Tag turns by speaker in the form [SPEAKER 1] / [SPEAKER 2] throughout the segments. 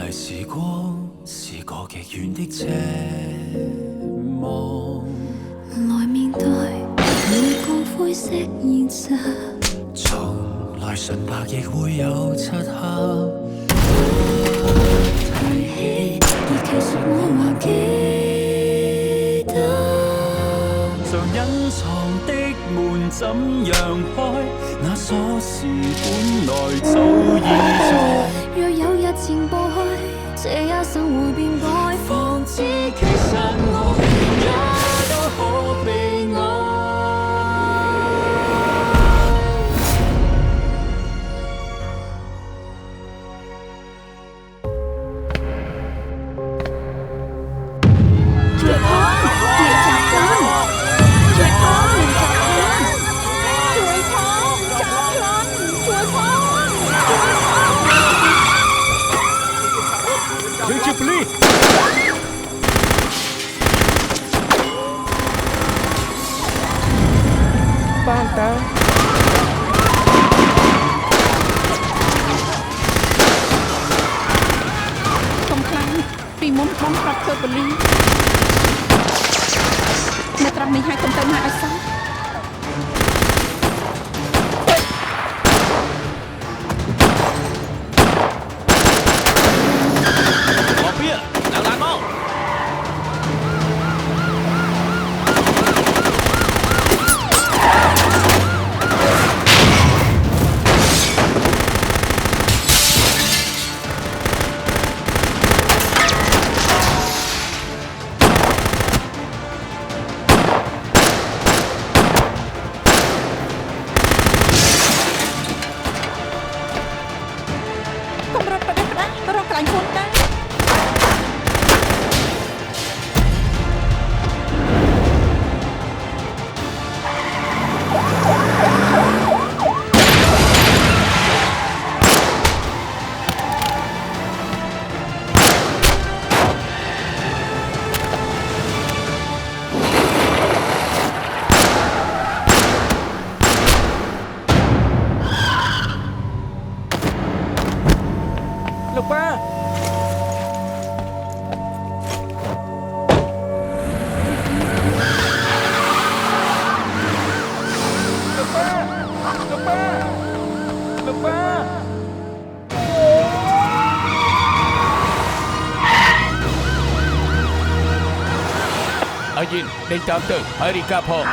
[SPEAKER 1] 提時光是個極遠的奢望，
[SPEAKER 2] 來面對每個灰色現實，
[SPEAKER 1] 從來純白亦會有漆黑。
[SPEAKER 2] 提起，而其實我還記得，
[SPEAKER 1] 常隱藏的門怎樣開？那鎖匙本來早已在。
[SPEAKER 2] 若有日前步去，這一生會變改，
[SPEAKER 1] 方知其實我也都可被愛。
[SPEAKER 3] យើងជាប៉ូលីសបានតើ
[SPEAKER 4] កំខ្លាំងពីមុនបងប្រាប់ធ្វើប៉ូលីសនៅត្រង់នេះហើយកុំទៅណាឲ្យសោះ
[SPEAKER 3] ហើយយិនដេញតាមទៅហើយរីកាផង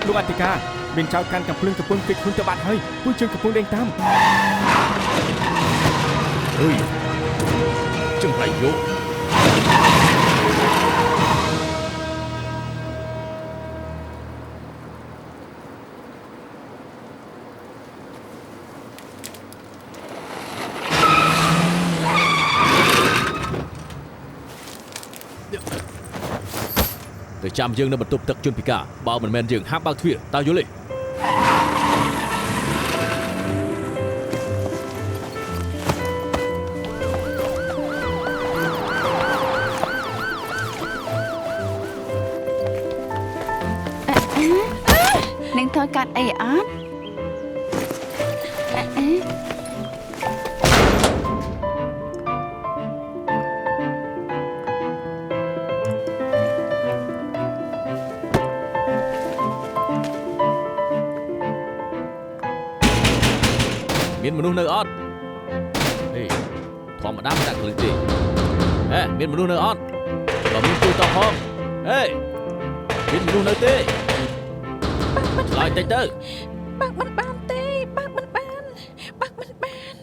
[SPEAKER 3] លោកអធិការមានចៅកាន់កំភ្លើងកំពុងគេចខ្លួនទៅបាត់ហើយពួកយើងកំពុងដេញតាមអើយចម្លៃយកទៅចាំយើងនៅបន្ទប់ទឹកជនពិការបើមិនមែនយើងហាប់បើកទ្វារតើយល់ទេ
[SPEAKER 4] នឹងធ្វើកាត់អីអត់
[SPEAKER 3] មានមនុស្សនៅអត់ហេធម្មតាមិនដាក់គ្រឿងទេមានមនុស្សនៅអត់បើមានជួយតបផងមានមនុស្សនៅទេឆ្លើយតិចទៅ
[SPEAKER 4] បាក់មិនបានទេបាក់មិនបានបាក់មិនបាន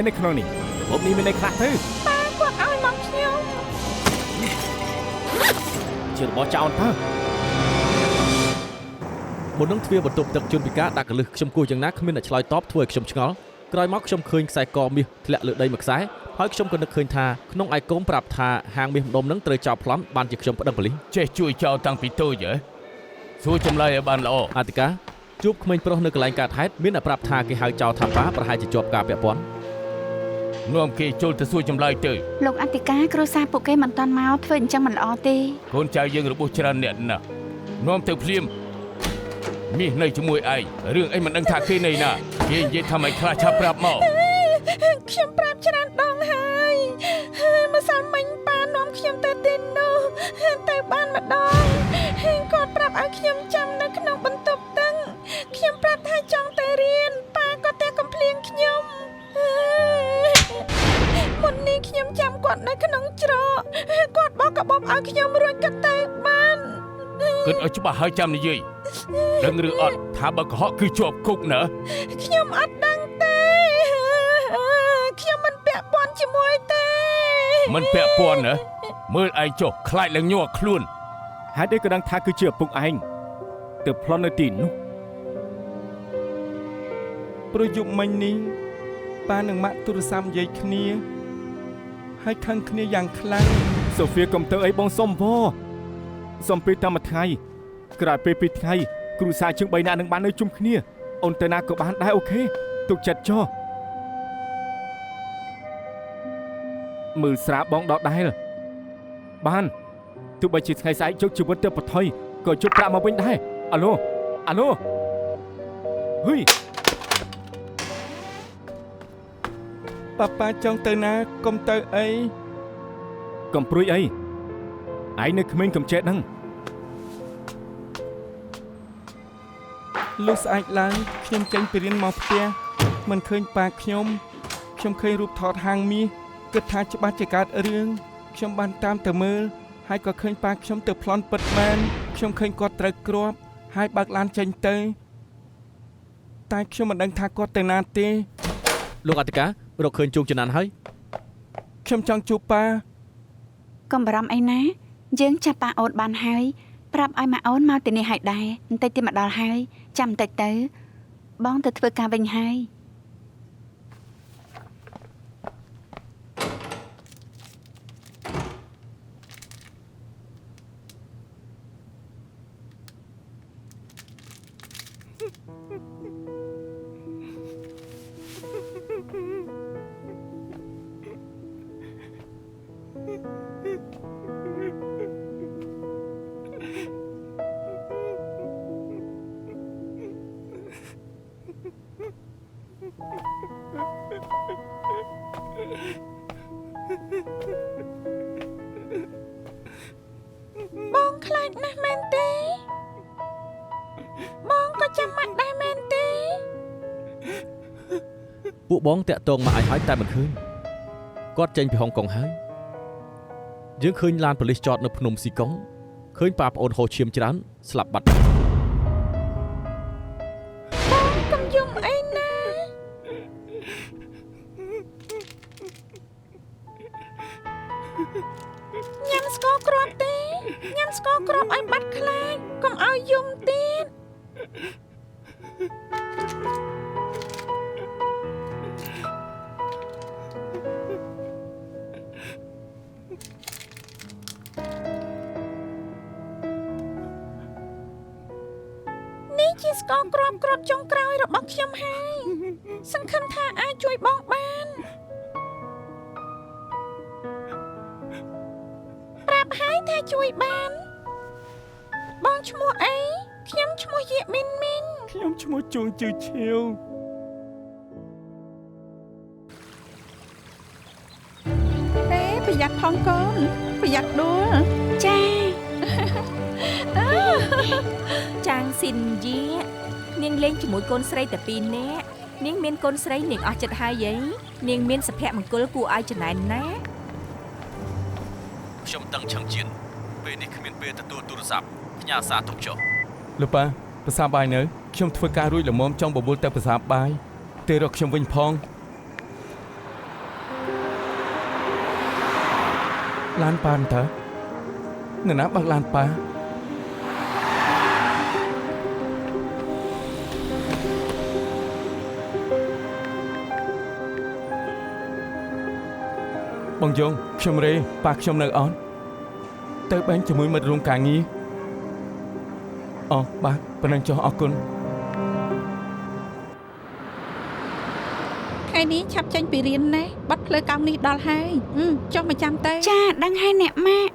[SPEAKER 3] នៅក្នុងនេះរបបនេះមានន័យខ្លះទៅ
[SPEAKER 4] ប៉ាគាត់ឲ្យមកខ្ញុំ
[SPEAKER 3] ជារបស់ចៅតើមុននឹងទ្វារបន្ទប់ទឹកជន់ពិការដាក់កលឹះខ្ញុំគួរយ៉ាងណាគ្មានអ្នកឆ្លើយតបធ្វើឲ្យខ្ញុំឆ្ងល់ក្រោយមកខ្ញុំឃើញខ្សែកមាសធ្លាក់លើដីមួយខ្សែហើយខ្ញុំក៏នឹកឃើញថាក្នុងឯកុំប្រាប់ថាហាងមាសម្ដុំនឹងត្រូវចោលប្លន់បានជាខ្ញុំប្តឹងប៉ូលីស
[SPEAKER 5] ចេះជួយចោលតាំងពីតូចហ៎សួរចម្លើយឲ្យបានល្អ
[SPEAKER 3] អធិការជួបក្មេងប្រុសនៅកន្លែងកើតហេតុមានអ្នកប្រាប់ថាគេហៅចោលថាប៉ាប្រហែលជាជាប់ការពាក់ព័ន្ធ
[SPEAKER 5] នាំគេចូលទៅសួរចម្លើយទៅ
[SPEAKER 2] លោកអធិការគ្រួសារពួកគេមិនតាន់មកធ្វើអញ្ចឹងមិនល្អទេ
[SPEAKER 5] កូនចៅយើងរបួសច្រើនអ្នកណាស់នាំទៅភ្លាមមាសនៅជាមួយឯងរឿងអីមិនដឹងថាគេនៅណាគេនិយាយថាមិនខ្លះឆាប់ប្រាប់មក
[SPEAKER 4] ខ្ញុំប្រាប់ច្រើនដងហើយម្សិលមិញប៉ានាំខ្ញុំទៅទីនោះទៅបានម្ដងគាត់ប្រាប់ឲ្យខ្ញុំចាំនៅក្នុងបន្ទប់ទឹកខ្ញុំប្រាប់ថាចង់ទៅរៀនប៉ាក៏តែកំភ្លៀងខ្ញុំមុននេះខ្ញុំចាំគាត់នៅក្នុងច្រកគាត់បោះកាបូបឲ្យខ្ញុំរួចក៏ទៅបាន
[SPEAKER 5] គិតឲ្យច្បាស់ហើយចាំនិយាយដឹងឬអត់ថាបើកុហកគឺជាប់គុកណា
[SPEAKER 4] ខ្ញុំអត់ដឹងទេខ្ញុំមិនពាក់ព័ន្ធជាមួយទេ
[SPEAKER 5] មិនពាក់ព័ន្ធណាមើលឯងចុះខ្លាចឡើងញ័រខ្លួន
[SPEAKER 6] ហេតុអីក៏ដឹងថាគឺជាឪពុកឯងទៅប្លន់នៅទីនោះ
[SPEAKER 7] ប្រយុទ្ធមិញនេះប៉ានឹងម៉ាក់ទូរស័ព្ទនិយាយគ្នាហើយខឹងគ្នាយ៉ាងខ្លាំង
[SPEAKER 6] សូហ្វៀកុំទៅអីបងសុំវសុំពេលតាមមួយថ្ងៃក្រោយពេល2ថ្ងៃគ្រូសាជាង3នាក់នឹងបាននៅជុំគ្នាអូនទៅណាក៏បានដែរអូខេទុកចិត្តចុះមើលស្រាបងដដែលបានទោះបីជាថ្ងៃស្អែកជោគជីវិតទៅបថុយក៏ជប់ប្រាក់មកវិញដែរអាឡូហ៊ុយ
[SPEAKER 7] ប៉ាចង់ទៅណាកុំទៅអី
[SPEAKER 6] កុំព្រួយអីឯងនៅក្មេងកុំចេះដឹង
[SPEAKER 7] លុះស្អែកឡើងខ្ញុំចេញពីរៀនមកផ្ទះមិនឃើញប៉ាខ្ញុំឃើញរូបថតហាងមាសគិតថាច្បាស់ជាកើតរឿងខ្ញុំបានតាមទៅមើលហើយក៏ឃើញប៉ាខ្ញុំទៅប្លន់ពិតមែនខ្ញុំឃើញគាត់ត្រូវគ្រាប់ហើយបើកឡានចេញទៅតែខ្ញុំមិនដឹងថាគាត់ទៅណាទេ
[SPEAKER 3] លោកអធិការរកឃើញជួងចំណានហើយ
[SPEAKER 7] ខ្ញុំចង់ជួបប៉ា
[SPEAKER 2] កុំបារម្ភអីណាយើងចាប់ប៉ាអូនបានហើយប្រាប់ឲ្យម៉ាអូនមកទីនេះឲ្យដែរបន្តិចទៀតមកដល់ហើយចាំបន្តិចទៅបងទៅធ្វើការវិញហើយ
[SPEAKER 4] បងខ្លាចណាស់មែនទេបងក៏ចាំបាត់ដែរមែនទេ
[SPEAKER 3] ពួកបងតាក់ទងមកឲ្យតែមិនឃើញគាត់ចេញពីហុងកុងហើយយើងឃើញឡានប៉ូលីសចតនៅភ្នំស៊ីកុងឃើញប៉ាប្អូនហូរឈាមច្រើនស្លាប់បាត់
[SPEAKER 4] បងកុំយំអីណាញ៉ាំស្ករគ្រាប់ទេញ៉ាំស្ករគ្រាប់ឲ្យបាត់ខ្លាចកុំឲ្យយំទៀតនេះជាស្ករគ្រាប់ចុងក្រោយរបស់ខ្ញុំហើយសង្ឃឹមថាអាចជួយបងបានប្រាប់ហើយថាជួយបានបងឈ្មោះអីខ្ញុំឈ្មោះយាមីន
[SPEAKER 7] ខ្ញុំឈ្មោះជួងជឺឈៀវ
[SPEAKER 4] ទេប្រយ័ត្នផងកូនប្រយ័ត្នដួល
[SPEAKER 2] ចា
[SPEAKER 8] ចាងស៊ីនយានាងលេងជាមួយកូនស្រីតែ2នាក់នាងមានកូនស្រីនាងអស់ចិត្តហើយនាងមានសុភមង្គលគួរឲ្យចំណែនណា
[SPEAKER 3] ខ្ញុំដឹងឆឹងជៀនពេលនេះគ្មានពេលទទួលទូរស័ព្ទផ្ញើសារទុកចុះ
[SPEAKER 7] លោកប៉ាប្រសាបាយនៅខ្ញុំធ្វើការរួចល្មមចង់បបួលទៅប្រសាបាយទេរកខ្ញុំវិញផងឡានប៉ានតើ អ្នកណាបើកឡានប៉ាបងយងខ្ញុំរេប៉ាខ្ញុំនៅអត់ទៅបែងជាមួយមិត្តរួមការងារអូបាទប៉ុណ្ណឹងចុះអរគុណ
[SPEAKER 4] ថ្ងៃនេះឆាប់ចេញពីរៀនណាបាត់ផ្លូវកោងនេះដល់ហើយចុះមកចាំទៅ
[SPEAKER 2] ចាដឹងហើយអ្នកម៉ាក់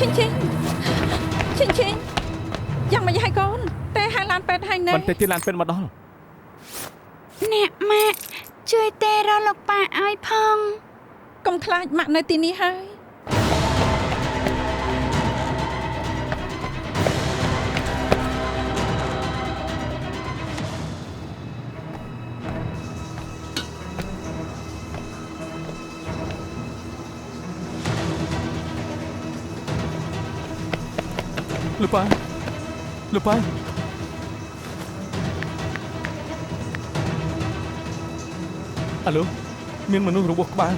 [SPEAKER 4] ចេញចេញ ឈិញឈិញយ៉ាងមិនហើយកូនតែហៅឡានពេទ្យហើយណា
[SPEAKER 6] បន្តិចទៀតឡានពេទ្យមកដល់
[SPEAKER 2] អ្នកម៉ាក់ជួយទេរកលោកប៉ាឲ្យផង
[SPEAKER 4] កុំខ្លាចម៉ាក់នៅទីនេះហើយ
[SPEAKER 7] លោកប៉ាអាឡូមានមនុស្សរបួសក្បាល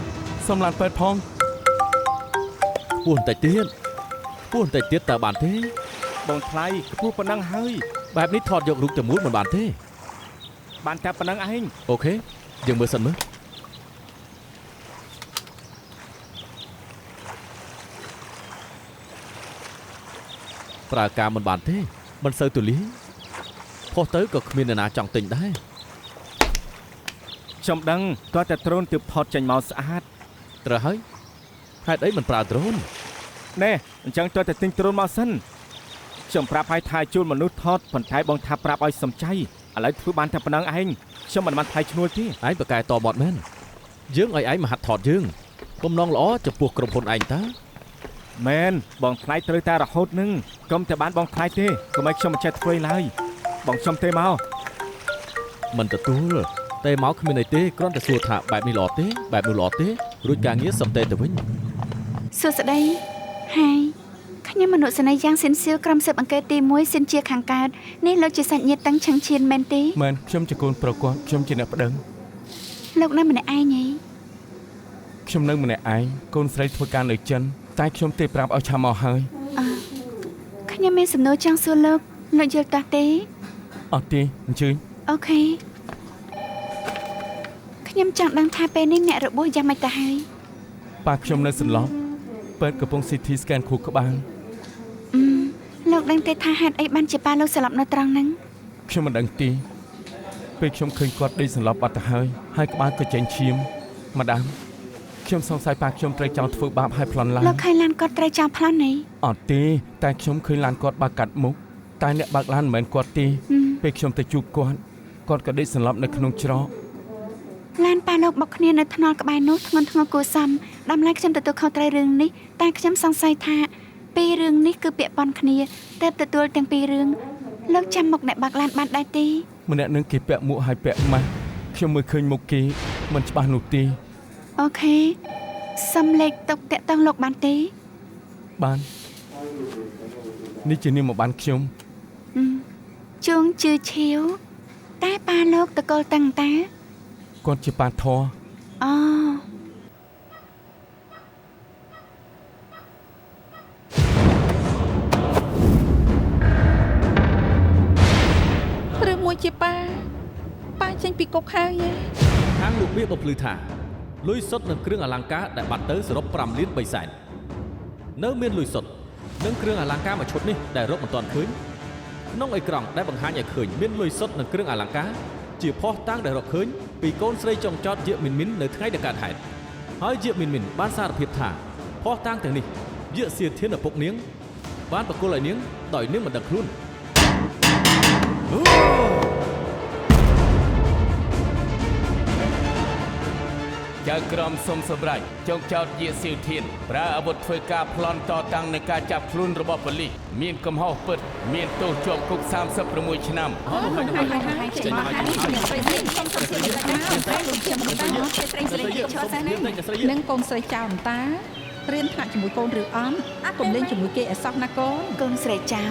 [SPEAKER 7] សុំឡានពេទ្យផង
[SPEAKER 3] ពួនតិចទៀតតើបានទេ
[SPEAKER 6] បងថ្លៃខ្ពស់ប៉ុណ្ណឹងហើយ
[SPEAKER 3] បែបនេះថតយករូបតែមួយមិនបានទេ
[SPEAKER 6] បានតែប៉ុណ្ណឹងឯង
[SPEAKER 3] អូខេយើងមើលសិនមើលប្រើការមិនបានទេមិនសូវទូលាយផុសទៅក៏គ្មានអ្នកណាចង់ទិញដែរ
[SPEAKER 6] ខ្ញុំដឹងគាត់តែត្រូនទើបថតចេញមកស្អាត
[SPEAKER 3] ត្រូវហើយហេតុអីមិនប្រើដ្រូន
[SPEAKER 6] ណែអញ្ចឹងគាត់តែទិញត្រូនមកសិនខ្ញុំប្រាប់ឲ្យថាជួលមនុស្សថតប៉ុន្តែបងថាប្រាប់ឲ្យសំចៃឥឡូវធ្វើបានតែប៉ុណ្ណឹងឯងខ្ញុំមិនបានថ្លៃឈ្នួលទេ
[SPEAKER 3] ឯងប្រកែតមាត់មែនយើងឲ្យឯងមកហាត់ថតយើងបំណងល្អចំពោះក្រុមហ៊ុនឯងតើ
[SPEAKER 6] មែនបងថ្លៃត្រូវតែរហូតនឹងកុំតែបានបងថ្លៃទេកុំឲ្យខ្ញុំមិនចេះធ្វើឡើយបងខ្ញុំទេមក
[SPEAKER 3] មិនទទួលតែមកគ្មានអីទេគ្រាន់តែសួរថាបែបនេះល្អទេបែបនោះល្អទេរួចការងារសំតែទៅវិញ
[SPEAKER 2] សួស្តីហើយខ្ញុំមនុស្សស្នេហ៍យ៉ាងសិនសៀវក្រុមស៊ើបអង្កេតទី1សិនជាខាងកើតនេះលោកជាសាច់ញាតិតាំងឆឹងឈៀនមែនទេ
[SPEAKER 7] មែនខ្ញុំជាកូនប្រុសគាត់ខ្ញុំជាអ្នកប្តឹង
[SPEAKER 2] លោកនៅម្នាក់ឯងហី
[SPEAKER 7] ខ្ញុំនៅម្នាក់ឯងកូនស្រីធ្វើការនៅចិនតែខ្ញុំទេប្រាប់ឲ្យឆាប់មកហើយ
[SPEAKER 2] ខ្ញុំមានសំណួរចង់សួរលោកយល់តោះទេ
[SPEAKER 7] អត់ទេអញ្ជើញ
[SPEAKER 2] អូខេខ្ញុំចង់ដឹងថាពេលនេះអ្នករបួសយ៉ាងម៉េចទៅហើយ
[SPEAKER 7] ប៉ាខ្ញុំនៅសន្លប់ពេទ្យកំពុង CT scan ខួរក្បាល
[SPEAKER 2] លោកដឹងទេថាហេតុអីបានជាប៉ាលោកស្លាប់នៅត្រង់ហ្នឹង
[SPEAKER 7] ខ្ញុំមិនដឹងទេពេលខ្ញុំឃើញគាត់ដេកសន្លប់បាត់ទៅហើយក្បាលក៏ចេញឈាមម៉ាដាមខ្ញុំសង្ស័យប៉ាខ្ញុំត្រូវចង់ធ្វើបាបឲ្យប្លន់ឡើង
[SPEAKER 2] លោកឃើញឡានគាត់ត្រូវចោលប្លន់ហី
[SPEAKER 7] អត់ទេតែខ្ញុំឃើញឡានគាត់បើកកាត់មុខតែអ្នកបើកឡានមិនមែនគាត់ទេពេលខ្ញុំទៅជួបគាត់ក៏ដេកសន្លប់នៅក្នុងច្រក
[SPEAKER 2] ឡានប៉ាលោកបុកគ្នានៅថ្នល់ក្បែរនោះធ្ងន់ធ្ងរគួរសមដំឡែងខ្ញុំទទួលខុសត្រូវរឿងនេះតែខ្ញុំសង្ស័យថាពីររឿងនេះគឺពាក់ព័ន្ធគ្នាតែទទួលទាំងពីររឿងលោកចាំមុខអ្នកបើកឡានបានដែរទេ
[SPEAKER 7] ម្នាក់នឹងគេពាក់មួកហើយពាក់ម៉ាស់ខ្ញុំមើលឃើញមុខគេមិនច្បាស់នោះទេ
[SPEAKER 2] អូខេសំលេខតុកតាក់តងលោកបានទេ
[SPEAKER 7] បាននេះជានាមមកបានខ្ញុំ
[SPEAKER 2] ជួងជឿឈាវតែប៉ាលោកតកលតាំងតា
[SPEAKER 7] គាត់ជាប៉ាធរ
[SPEAKER 2] អូ
[SPEAKER 4] ឬមួយជាប៉ាចេញពីគុកហើយឯង
[SPEAKER 3] ខាងលោកវាបំភ្លឺថាលុយសុទ្ធនិងគ្រឿងអលង្ការដែលបាត់ទៅសរុប5លាន3សែននៅមានលុយសុទ្ធនិងគ្រឿងអលង្ការមួយឈុតនេះដែលរកមិនទាន់ឃើញក្នុងអេក្រង់ដែលបង្ហាញឲ្យឃើញមានលុយសុទ្ធនិងគ្រឿងអលង្ការជាភស្តុតាងដែលរកឃើញពីកូនស្រីចុងចោតយាកមីនមីននៅថ្ងៃដែលកើតហេតុហើយយាកមីនមីនបានសារភាពថាភស្តុតាងទាំងនេះយាកសៀធានឪពុកនាងបានបកគលឲ្យនាងដោយនាងមិនដឹងខ្លួន
[SPEAKER 7] ក
[SPEAKER 5] ចៅក្រមសុំសម្រេចចងចោតយាសៀវធានប្រើអាវុធធ្វើការប្លន់តតាំងនឹងការចាប់ខ្លួនរបស់ប៉ូលីសមានកំហុសពិតមានទោសជាប់គុក36ឆ្នាំ
[SPEAKER 4] នឹងកូនស្រីចៅអន្តារៀនថ្នាក់ជាមួយកូនឬអត់កុំលេងជាមួយគេឲ្យសោះណាកូនក
[SPEAKER 2] ូនស្រីចៅ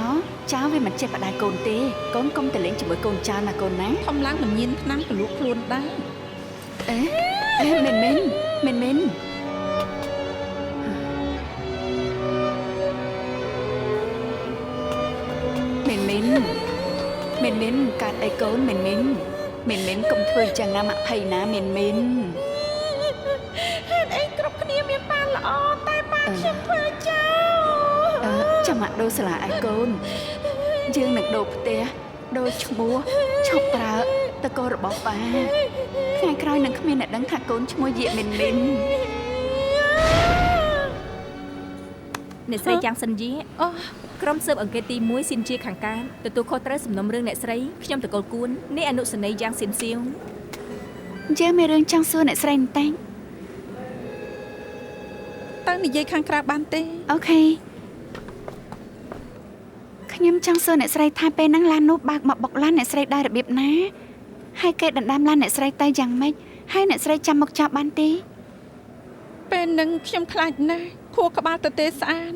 [SPEAKER 2] វាមិនចេះបដាយកូនទេកូនកុំទៅលេងជាមួយកូនចៅណាកូនណា
[SPEAKER 4] ធំឡើងមិនញៀនឆ្នាំកលក់ខ្លួនដែរ
[SPEAKER 2] មិនកាត់អីកូនមិនកុំធ្វើចឹងណាមកភ័យណាមិន
[SPEAKER 4] ហេតុអីគ្រប់គ្នាមានប៉ាល្អតែប៉ាខ្ញុំធ្វើចោល
[SPEAKER 2] ចាំមកដូរសាលាឲ្យកូនយើងនឹងដូរផ្ទះដូរឈ្មោះឈប់ប្រើតកូលរបស់ប៉ាថ្ងៃក្រោយនឹងគ្មានអ្នកដឹងថាកូនឈ្មោះយាមិន
[SPEAKER 8] អ្នកស្រីយ៉ាងសិនយាក្រុមស៊ើបអង្កេតទី1ស៊ីនជាខាងការទទួលខុសត្រូវសំណុំរឿងអ្នកស្រីខ្ញុំតកលគួននេះអនុសនីយ៉ាងស៊ីនសៀវ
[SPEAKER 2] យើងមានរឿងចង់សួរអ្នកស្រីបន្តិច
[SPEAKER 4] តើនិយាយខាងក្រៅបានទេ
[SPEAKER 2] អូខេខ្ញុំចង់សួរអ្នកស្រីថាពេលហ្នឹងឡាននោះបើកមកបុកឡានអ្នកស្រីដែររបៀបណាហើយគេដណ្ដើមឡានអ្នកស្រីទៅយ៉ាងម៉េចហើយអ្នកស្រីចាំមកចាប់បានទេ
[SPEAKER 4] ពេលនឹងខ្ញុំខ្លាចណាស់ខួរក្បាលទៅទេស្អាត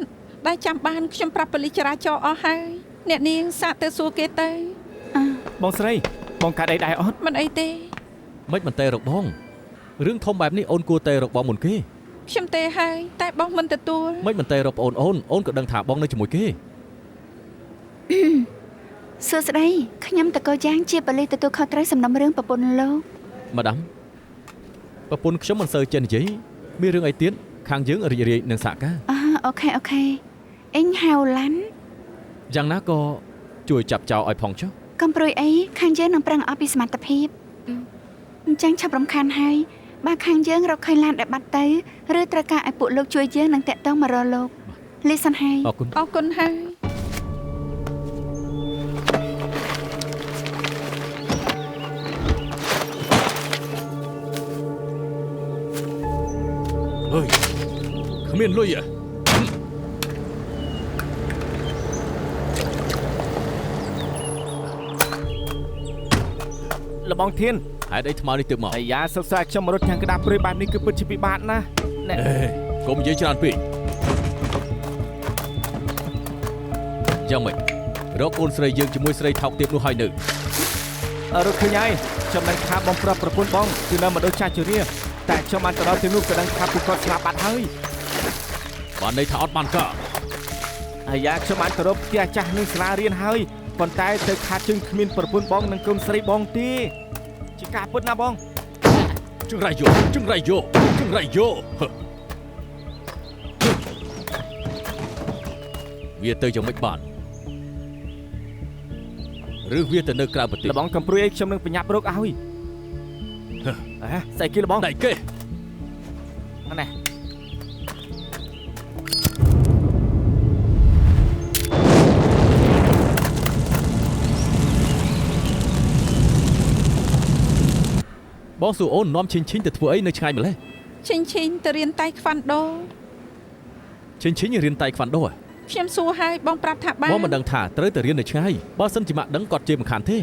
[SPEAKER 4] ដែលចាំបានខ្ញុំប្រាប់ប៉ូលីសចរាចរណ៍អស់ហើយអ្នកនាងសាកទៅសួរគេទៅ
[SPEAKER 6] បងស្រីបងកាត់អីដែរអត់
[SPEAKER 4] មិនអីទេ
[SPEAKER 3] មិនមែនតែរកបងរឿងធំបែបនេះអូនគួរតែរកបងមុនគេ
[SPEAKER 4] ខ្ញុំទេហើយតែបងមិនទទួល
[SPEAKER 3] មិនមែនតែរកប្អូនអូនក៏ដឹងថាបងនៅជាមួយគេ
[SPEAKER 2] សួស្តីខ្ញុំតកូយ៉ាងជាប៉ូលីសទទួលខុសត្រូវសំណុំរឿងប្រពន្ធលោក
[SPEAKER 3] ម៉ាដាមប្រពន្ធខ្ញុំមិនសូវចេះនិយាយមានរឿងអីទៀតខាងយើងរីករាយនឹងសហការ
[SPEAKER 2] អូខេអ៊ីងហៅឡាន់
[SPEAKER 3] យ៉ាងណាក៏ជួយចាប់ចោលឲ្យផងចុះ
[SPEAKER 2] កំព្រួយអីខាងយើងនឹងប្រឹងអស់ពីសមត្ថភាពអញ្ចឹងឆាប់រំខានហើយបើខាងយើងរកឃើញឡានដែលបាត់ទៅឬត្រូវការឲ្យពួកលោកជួយយើងនឹងតាក់ទងមករកលោកលីសិនហើយ
[SPEAKER 3] អរគុណ
[SPEAKER 4] អរគុណហើយ
[SPEAKER 3] អើយគ្មានលុយ
[SPEAKER 6] លបងធាន
[SPEAKER 3] ហេតុអីថ្មនេះទើបមក
[SPEAKER 6] អាយ៉ាសិក្សាខ្ញុំរត់ទាំងក្តាប់ព្រួយបែបនេះគឺពិតជាពិបាកណាស់ណែ
[SPEAKER 3] កុំនិយាយច្រើនពេកយ៉ាងម៉េចរកកូនស្រីយើងជាមួយស្រីថោកទាបនោះហើយនៅ
[SPEAKER 6] រត់ឃើញហើយខ្ញុំនឹងថាបងប្រាប់ប្រពន្ធបងគឺនៅមកដូចចាស់ជរាតែខ្ញុំបានទៅដល់ទីនោះក៏ដឹងថាពួកគាត់ស្លាប់បាត់ហើយ
[SPEAKER 3] បានន័យថាអត់បានការ
[SPEAKER 6] អាយ៉ាខ្ញុំបានទៅរកផ្ទះចាស់នឹងសាលារៀនហើយប៉ុន្តែទៅខាតជើងគ្មានប្រពន្ធបងនិងកូនស្រីបងទេជាការពិតណាបង
[SPEAKER 3] ជឹងរៃយោវាទៅយ៉ាងម៉េចបានឬវាទៅនៅក្រៅប្រទេស
[SPEAKER 6] លបងកំព្រួយអីខ្ញុំនឹងបញ្ញាប់រកឲ្យស្អីគេលបង
[SPEAKER 3] ដៃគេ
[SPEAKER 6] ណែ
[SPEAKER 3] បងសួរអូននាំឈិញទៅធ្វើអីនៅឆ្ងាយម្លេះ
[SPEAKER 4] ឈិញទៅរៀនតៃខ្វាន់ដូ
[SPEAKER 3] ឈិញរៀនតៃខ្វាន់ដូ
[SPEAKER 4] ខ្ញុំសួរហើយបងប្រាប់ថាបាន
[SPEAKER 3] បងមិនដឹងថាត្រូវទៅរៀននៅឆ្ងាយបើសិនជាម៉ាក់ដឹងគាត់ជេរមិនខានទេ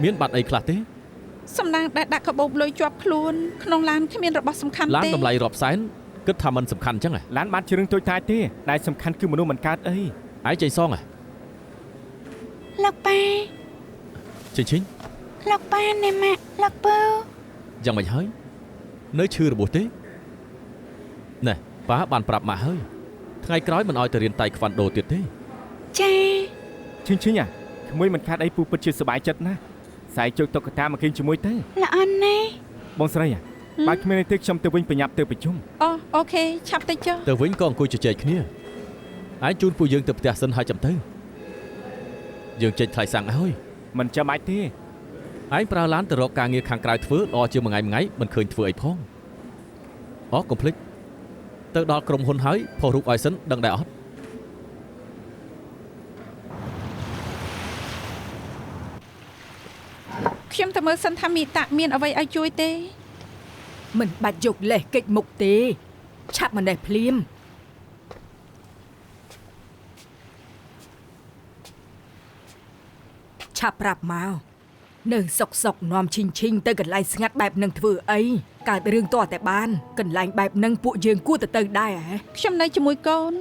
[SPEAKER 3] មានបាត់អីខ្លះទេ
[SPEAKER 4] សំណាងដែលដាក់កាបូបលុយជាប់ខ្លួនក្នុងឡានគ្មានរបស់សំខាន់ទេ
[SPEAKER 3] ឡានតម្លៃរាប់សែនគិតថាมันសំខាន់អញ្ចឹងហ៎
[SPEAKER 6] ឡានបានជារឿងតូចតាចទេដែលសំខាន់គឺមនុស្សមិនកើតអី
[SPEAKER 3] ឯងចៃសងហ៎
[SPEAKER 2] លោកប៉ា
[SPEAKER 3] ឈិញ
[SPEAKER 2] លោកប៉ាណែម៉ាក់លោកពៅ
[SPEAKER 3] យ៉ាងម៉េចហើយនៅឈឺរបួសទេណែប៉ាបានប្រាប់ម៉ាក់ហើយថ្ងៃក្រោយមិនឲ្យទៅរៀនតៃខ្វាន់ដូទៀតទេ
[SPEAKER 2] ចា
[SPEAKER 6] ឈិញក្មួយមិនខាតអីពូពិតជាសប្បាយចិត្តណាស់ស្អែកជោគតុក្កតាមកគេងជាមួយទៅ
[SPEAKER 2] ល្អណាស់
[SPEAKER 6] បងស្រីបើគ្មានអីទេខ្ញុំទៅវិញបញ្ញាប់ទៅប្រជុំ
[SPEAKER 4] អូខេឆាប់ទៅចុះ
[SPEAKER 3] ទៅវិញក៏អង្គុយជជែកគ្នាឯងជូនពួកយើងទៅផ្ទះសិនហើយចាំទៅយើងចេញថ្លៃសាំងឲ្យ
[SPEAKER 6] មិនចាំបាច់ទេ
[SPEAKER 3] ឯងប្រើឡានទៅរកការងារខាងក្រៅធ្វើល្អជាងមួយថ្ងៃមិនឃើញធ្វើអីផងកុំភ្លេចទៅដល់ក្រុមហ៊ុនហើយផុសរូបឲ្យសិនដឹងដែរអត់
[SPEAKER 4] ខ្ញុំទៅមើលសិនថាមីតាមានអ្វីឲ្យជួយទេ
[SPEAKER 8] មិនបាច់យកលេសកិច្ចមុខទេឆាប់មកនេះភ្លាមឆាប់ប្រាប់មកនៅសុកនាំឈីងទៅកន្លែងស្ងាត់បែបនឹងធ្វើអីកើតរឿងតតែបានកន្លែងបែបនឹងពួកយើងគួរទៅដែរហ៎
[SPEAKER 4] ខ្ញុំនៅជាមួយកូន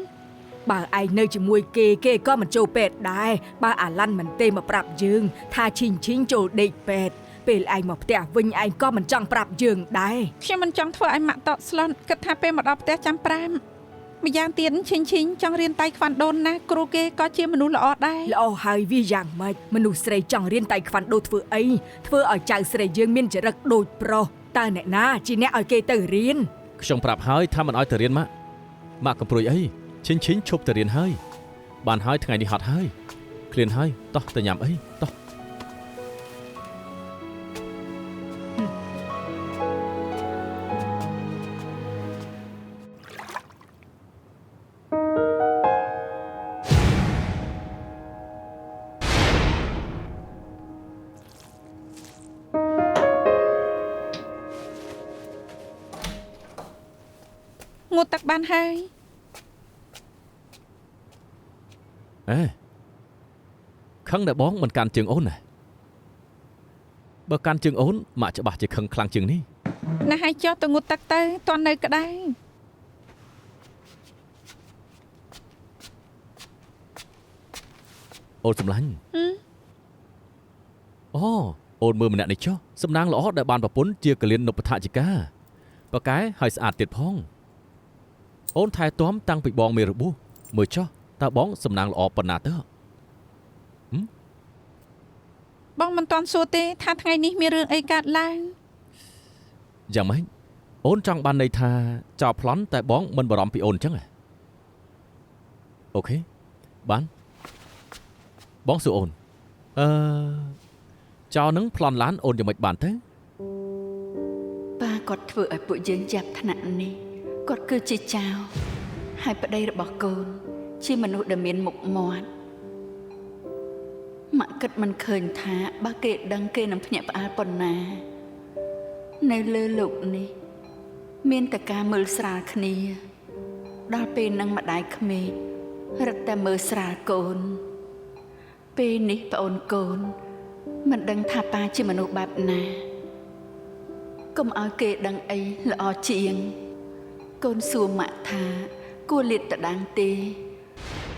[SPEAKER 8] បើឯងនៅជាមួយគេក៏មិនចូលពេទ្យដែរបើអាឡាន់មិនទេមកប្រាប់យើងថាឈីងចូលដេកពេទ្យពេលឯងមកផ្ទះវិញឯងក៏មិនចង់ប្រាប់យើងដែរ
[SPEAKER 4] ខ្ញុំមិនចង់ធ្វើឲ្យម៉ាក់តក់ស្លន់គិតថាពេលមកដល់ផ្ទះចាំ5ម្យ៉ាងទៀតឈីងចង់រៀនតៃខ្វាន់ដូនណាគ្រូគេក៏ជាមនុស្សល្អដែរ
[SPEAKER 8] ល្អហើយវាយ៉ាងម៉េចមនុស្សស្រីចង់រៀនតៃខ្វាន់ដូធ្វើអីធ្វើឲ្យចៅស្រីយើងមានចរិតដូចប្រុសតើអ្នកណាជាអ្នកឲ្យគេទៅរៀន
[SPEAKER 3] ខ្ញុំប្រាប់ហើយថាមិនឲ្យទៅរៀនម៉ាក់កំព្រួយអីឈិញឈប់ទៅរៀនហើយបានហើយថ្ងៃនេះហត់ហើយឃ្លានហើយតោះទៅញ៉ាំអីតោះ
[SPEAKER 4] ងូតទឹកបានហើយ
[SPEAKER 3] ខឹងតែបងមិនកាន់ជើងអូនណាបើកាន់ជើងអូនម៉ាក់ច្បាស់ជាខឹងខ្លាំងជាងនេះ
[SPEAKER 4] ណាស់ឲ្យចុះទៅងូតទឹកទៅតន់នៅក្តៅ
[SPEAKER 3] អូនសម្លាញ់អូនមើលម្នាក់នេះចុះសំណាងល្អដែលបានប្រពន្ធជាកលៀននុបដ្ឋាជិកាប៉ាកែហើយស្អាតទៀតផងអូនថែទាំតាំងពីបងមានរបួសមើលចុះតើបងសំណាងល្អប៉ុណ្ណាទៅ
[SPEAKER 4] បងមិនទាន់សួរទេថាថ្ងៃនេះមានរឿងអីកើតឡើង
[SPEAKER 3] យ៉ាងម៉េចអូនចង់បានន័យថាចោលប្លន់តែបងមិនបារម្ភពីអូនអញ្ចឹងអូខេបានបងសួរអូនចោលនឹងប្លន់ឡានអូនយ៉ាងម៉េចបានទៅ
[SPEAKER 2] ប៉ាគាត់ធ្វើឲ្យពួកយើងចាប់ថ្នាក់នេះគាត់គឺជាចៅហើយប្តីរបស់កូនជាមនុស្សដែលមានមុខមាត់ម៉ាក់គិតមិនឃើញថាបើគេដឹងគេនឹងភ្ញាក់ផ្អើលប៉ុណ្ណានៅលើលោកនេះមានតែការមើលស្រាលគ្នាដល់ពេលនឹងម្ដាយក្មេករឹតតែមើលស្រាលកូនពេលនេះប្អូនកូនមិនដឹងថាប៉ាជាមនុស្សបែបណាកុំឲ្យគេដឹងអីល្អជាងកូនសួរម៉ាក់ថាគួរលាតត្រដាងទេ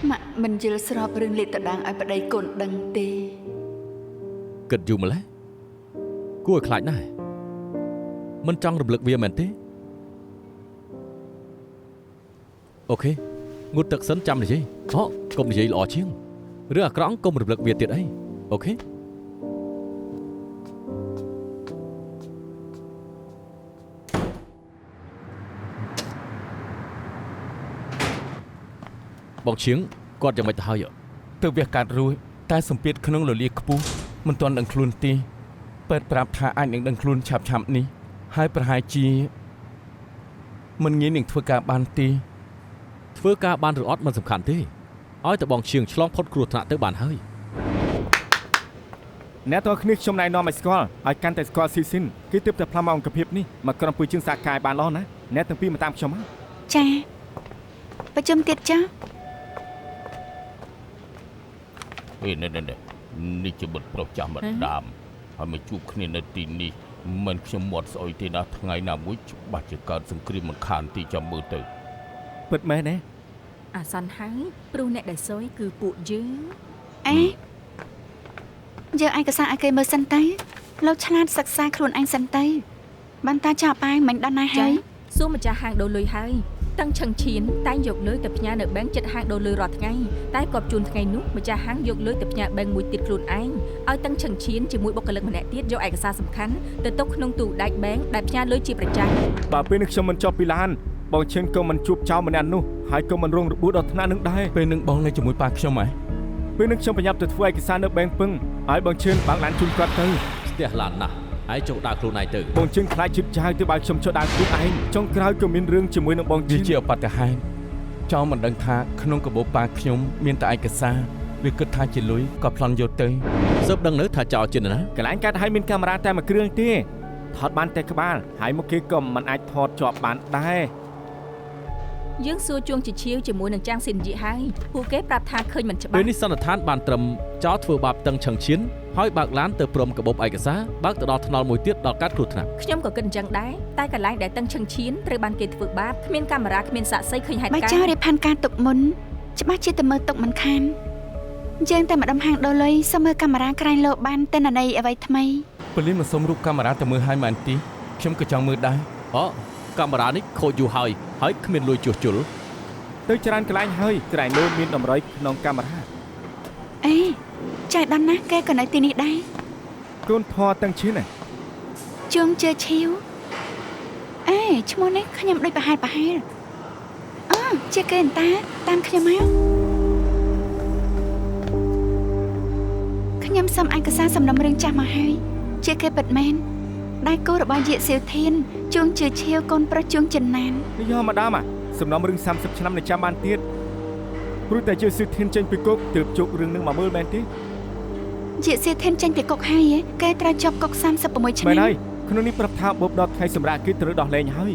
[SPEAKER 2] ម៉ាក់មិនយល់ស្របរឿងលាតត្រដាងឲ្យប្តីកូនដឹងទេ
[SPEAKER 3] គិតយូរម្ល៉េះគួរឲ្យខ្លាចណាស់មិនចង់រំលឹកវាមែនទេអូខេងូតទឹកសិនចាំនិយាយកុំនិយាយល្អជាងរឿងអាក្រក់កុំរំលឹកវាទៀតអីអូខេបងឈៀងគាត់យ៉ាងម៉េចទៅហើយ
[SPEAKER 7] ទៅវាកាត់រួចតែសម្ពាធក្នុងលលាខ្ពស់មិនទាន់ដឹងខ្លួនទេពេទ្យប្រាប់ថាអាចនឹងដឹងខ្លួនឆាប់នេះហើយប្រហែលជាមិនងាយនឹងធ្វើការបានទេ
[SPEAKER 3] ធ្វើការបានឬអត់មិនសំខាន់ទេឲ្យតែបងឈៀងឆ្លងផុតគ្រោះថ្នាក់ទៅបានហើយ
[SPEAKER 6] អ្នកទាំងគ្នាខ្ញុំណែនាំឲ្យស្គាល់ឲ្យកាន់តែស្គាល់ស៊ីស៊ីនគេទើបតែផ្លាស់មកអង្គភាពនេះមកក្រុមពូជើងសាកាយបានល្អណាអ្នកទាំងពីរមកតាមខ្ញុំមក
[SPEAKER 2] ចាប្រជុំទៀតចា
[SPEAKER 5] នេះជាបុត្រប្រុសចាស់ម្ដាមហើយមកជួបគ្នានៅទីនេះមិនខ្ញុំមាត់ស្អុយទេណាថ្ងៃណាមួយច្បាស់ជាកើតសង្គ្រាមមិនខានទីចាំមើលទៅ
[SPEAKER 6] ពិតមែនទេ
[SPEAKER 8] អាសន្នហើយព្រោះអ្នកដែលសួយគឺពួកយើង
[SPEAKER 2] អេយកឯកសារឲ្យគេមើលសិនទៅលោកឆ្លាតសិក្សាខ្លួនឯងសិនទៅបានតាចោលប៉ែមិនដល់ណាហើយ
[SPEAKER 8] សួរម្ចាស់ហាងដូរលុយហើយតាំងឆឹងឈៀនតែងយកលុយទៅផ្ញើនៅបែងចិត្តហាងដូរលុយរាល់ថ្ងៃតែគាត់ជួនថ្ងៃនោះម្ចាស់ហាងយកលុយទៅផ្ញើបែងមួយទៀតខ្លួនឯងឲ្យតាំងឆឹងឈៀនជាមួយបុគ្គលិកម្នាក់ទៀតយកឯកសារសំខាន់ទៅទុកក្នុងទូដែកបែងដែលផ្ញើលុយជាប្រចាំ
[SPEAKER 6] បើពេលនេះខ្ញុំមិនចប់ពីឡានបងឈៀងក៏មិនជួបចោលម្នាក់នោះហើយក៏មិនរងរបួសដល់ថ្នាក់នឹងដែរ
[SPEAKER 7] ពេលនឹងបងនៅជាមួយប៉ាខ្ញុំហ៎
[SPEAKER 6] ពេលនេះខ្ញុំប្រញាប់ទៅធ្វើឯកសារនៅបែងពឹងឲ្យបងឈៀងបើកឡានជូនគាត់ទៅ
[SPEAKER 3] ស្ទះឡានណាស់ហើយចុះដើរខ្លួនឯងទៅ
[SPEAKER 6] បងឈៀងខ្លាចជិតចៅទៅបើខ្ញុំចុះដើរខ្លួនឯងចុងក្រោយក៏មានរឿងជាមួយនឹងបងឈៀ
[SPEAKER 7] វា
[SPEAKER 6] ង
[SPEAKER 7] ជាអបតហេតុចោលមិនដឹងថាក្នុងកាបូបប៉ាខ្ញុំមានតែឯកសារវាគិតថាជាលុយក៏ប្លន់យកទៅ
[SPEAKER 3] សើបដឹងនៅថាចោលជាណា
[SPEAKER 6] កន្លែងកាត់ឲ្យមានកាមេរ៉ាតែមួយគ្រឿងទេ ថតបានតែក្បាលហើយមកគេក៏មិនអាចថតជាប់បានដែរ
[SPEAKER 8] យើងសួរជួងជាឈាវជាមួយនឹងចាងស៊ីនជីហើយពួកគេប្រាប់ថាឃើញមិនច្បាស់
[SPEAKER 3] ពេលនេះសន្និដ្ឋានបានត្រឹមចោលធ្វើបាបតឹងឆឹងឈៀនហើយបើកឡានទៅព្រមកាបូបឯកសារបើកទៅដល់ថ្នល់មួយទៀតដល់កាត់គ្រោះថ្នាក់
[SPEAKER 8] ខ្ញុំក៏គិតអញ្ចឹងដែរតែកន្លែងដែលតឹងឈឹងឈៀនត្រូវបានគេធ្វើបាបគ្មានកាមេរ៉ាគ្មានសាក្សីឃើញហេតុ
[SPEAKER 2] បើ
[SPEAKER 8] ការ
[SPEAKER 2] ចៅ
[SPEAKER 8] ណ៍
[SPEAKER 2] រៀបផាន់ការទុកមុនច្បាស់ជាទៅមើលទុកមិនខានយើងតែម្ដុំហាងដូលុយសុំមើលកាមេរ៉ាក្រែងលោកបានទិន្នន័យអ្វីថ្មី
[SPEAKER 7] ប៉ូលីសមកសុំរូបកាមេរ៉ាទៅមើលឲ្យមែនទីខ្ញុំក៏ចង់មើលដែរ
[SPEAKER 3] អូកាមេរ៉ានេះខូចយូរហើយគ្មានលុយជួសជុល
[SPEAKER 6] ទៅច្រើនកន្លែងហើយក្រែងនោះមានតម្រុយក្នុងកាមេរ៉ា
[SPEAKER 2] អេចៃដល់ណាស់គេក៏នៅទីនេះដែរ
[SPEAKER 6] កូនធေါ်តឹងឈៀនណា
[SPEAKER 2] ជួងជើឈាវអេឈ្មោះនេះខ្ញុំដូចប្រហែលអូជាគេអន្តាតាមខ្ញុំមកខ្ញុំសុំឯកសារសំណុំរឿងចាស់មកហើយជាគេពិតមែនដៃគូរបស់យាកសៀវធានជួងជើឈាវកូនប្រុសជួងចិនណាន
[SPEAKER 6] យកមកដាមសំណុំរឿង30ឆ្នាំនៅចាំបានទៀតព្រោះតែជាសិទ្ធិចេញពីគុកទើបជោគរឿងនឹងមកមើលមែនទេ
[SPEAKER 2] យាកសៀវធានចេញពីគុកហើយគេត្រូវជាប់គុក36ឆ្នាំ
[SPEAKER 6] មែនហើយក្នុងនេះប្រាប់ថាបបដល់ថ្ងៃសម្រាប់គេត្រូវដោះលែងហើយ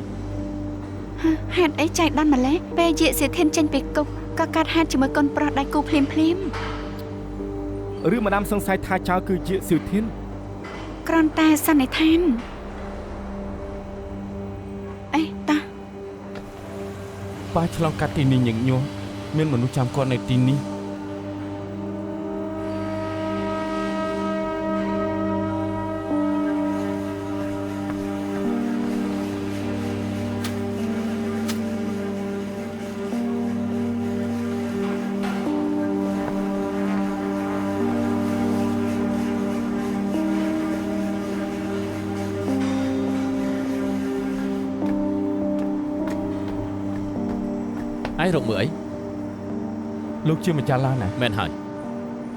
[SPEAKER 2] ហេតុអីចៃដន្យម្លេះពេលយាកសៀវធានចេញពីគុកក៏កាត់ហាត់ជាមួយកូនប្រុសដៃគូភ្លាម
[SPEAKER 6] ឬម្ដាមសង្ស័យថាចៅគឺជាសិទ្ធិ
[SPEAKER 2] គ្រាន់តែសន្និដ្ឋានអេតា
[SPEAKER 7] ប៉ាឆ្លងកាត់ទីនេះញឹកញាប់មានមនុស្សចាំគាត់នៅទីនេះ
[SPEAKER 3] ឯងរកមើលអី
[SPEAKER 7] លោកជាម្ចាស់ឡានណា
[SPEAKER 3] មែនហើយ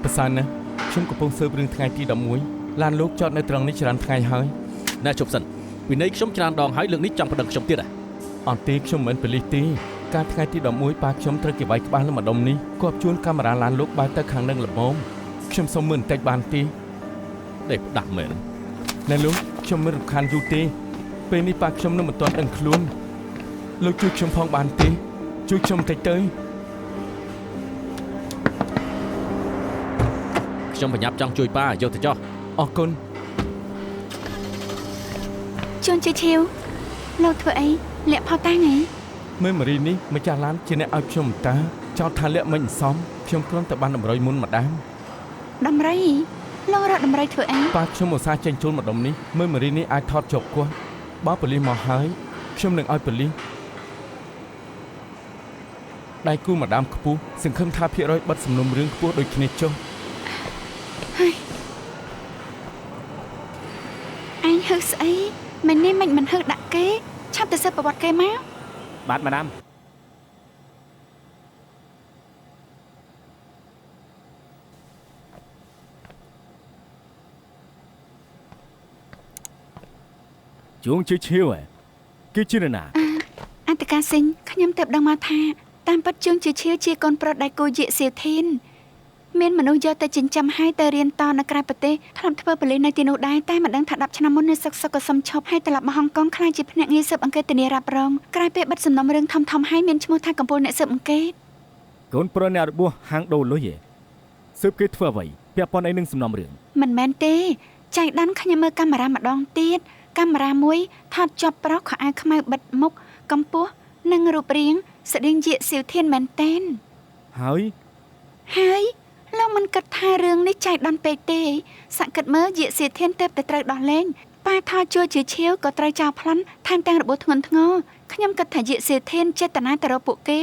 [SPEAKER 7] ប្រសានណាខ្ញុំកំពុងស៊ើបរឿងថ្ងៃទី11ឡានលោកចតនៅត្រង់នេះច្រើនថ្ងៃហើយ
[SPEAKER 3] ណែជប់សិនពីនៃខ្ញុំច្រើនដងហើយលើកនេះចង់ប្តឹងខ្ញុំទៀតហ៎
[SPEAKER 7] អត់ទេខ្ញុំមិនប៉ូលីសទេកាលថ្ងៃទី11ប៉ាខ្ញុំត្រូវគេវាយក្បាលលើម្ដុំនេះគាត់ជួនកាមេរ៉ាឡានលោកបែរទៅខាងនឹងល្មមខ្ញុំសុំមើលបន្តិចបានទេ
[SPEAKER 3] ដេកដាក់មែន
[SPEAKER 7] ណែលោកខ្ញុំមិនរំខានយូរទេពេលនេះប៉ាខ្ញុំនៅមិនទាន់ដឹងខ្លួនលោកជួយខ្ញុំផងបានទេជួយខ្ញុំតិចទៅ
[SPEAKER 3] ខ្ញុំបញ្ញាប់ចង់ជួយប៉ាយកទៅចោះ
[SPEAKER 7] អរគុណ
[SPEAKER 2] ជួនជើឈាវលោកធ្វើអីលាក់ផោតាំងអី
[SPEAKER 7] មើលម៉ារីនេះម្ចាស់ឡានជាអ្នកឲ្យខ្ញុំតាចោទថាលាក់មិនសមខ្ញុំគ្រាន់តែបានតម្រុយមុនម្ដង
[SPEAKER 2] ដំរីលោករកដំរីធ្វើអី
[SPEAKER 7] ប៉ាខ្ញុំឧស្សាហ៍ចេញចូលមកដុំនេះមើលម៉ារីនេះអាចថតជាប់គាត់បើប៉ូលីសមកហើយខ្ញុំនឹងឲ្យប៉ូលីសដៃគូម្ដាមខ្ពស់សង្ឃឹមថាភាគរយបិទសំណុំរឿងខ្ពស់ដូចគ្នាចុះ
[SPEAKER 2] អញហឹកស្អីមែននេះមិនហឹកដាក់គេឆាប់ទៅសិបប្រវត្តិគេមក
[SPEAKER 6] បាទម្ដាមជួងជឿឈាវគេជានរណា
[SPEAKER 2] អន្តការសិញខ្ញុំទៅដឹងមកថាតាមពិតជួងជើឈាវជាកូនប្រុសដៃគូយាកសៀវធានមានមនុស្សយកទៅចិញ្ចឹមឲ្យទៅរៀនតនៅក្រៅប្រទេសធ្លាប់ធ្វើប៉ូលីសនៅទីនោះដែរតែមិនដឹងថា10ឆ្នាំមុននៅសុកក៏សុំឈប់ហើយត្រឡប់មកហុងកុងខ្លាចជាភ្នាក់ងារស៊ើបអង្កេតធានារ៉ាប់រងក្រោយពេលបិទសំណុំរឿងធំហើយមានឈ្មោះថាកំពូលអ្នកស៊ើបអង្កេត
[SPEAKER 6] កូនប្រុសអ្នករបួសហាងដូរលុយស៊ើបគេធ្វើអ្វីពាក់ព័ន្ធអីនឹងសំណុំរឿង
[SPEAKER 2] មិនមែនទេចៃដានខ្ញុំមើលកាមេរ៉ាម្ដងទៀតកាមេរ៉ាមួយថតជាប់ប្រុសខោអាវខ្មៅបិទមុខកម្ពស់និងរូបរាងស្តៀងយាកសៀវធានមែនតែន
[SPEAKER 6] ហើយ
[SPEAKER 2] ហើយលោកមិនគិតថារឿងនេះចៃដន្យពេកទេសក្កិតមើលយាកសៀវធានទៅត្រូវដោះលែងប៉ាថតជួយជាឈាវក៏ត្រូវចោលប្លន់ថែមទាំងរបួសធ្ងន់ធ្ងរខ្ញុំគិតថាយាកសៀវធានចេតនាទៅរកពួកគេ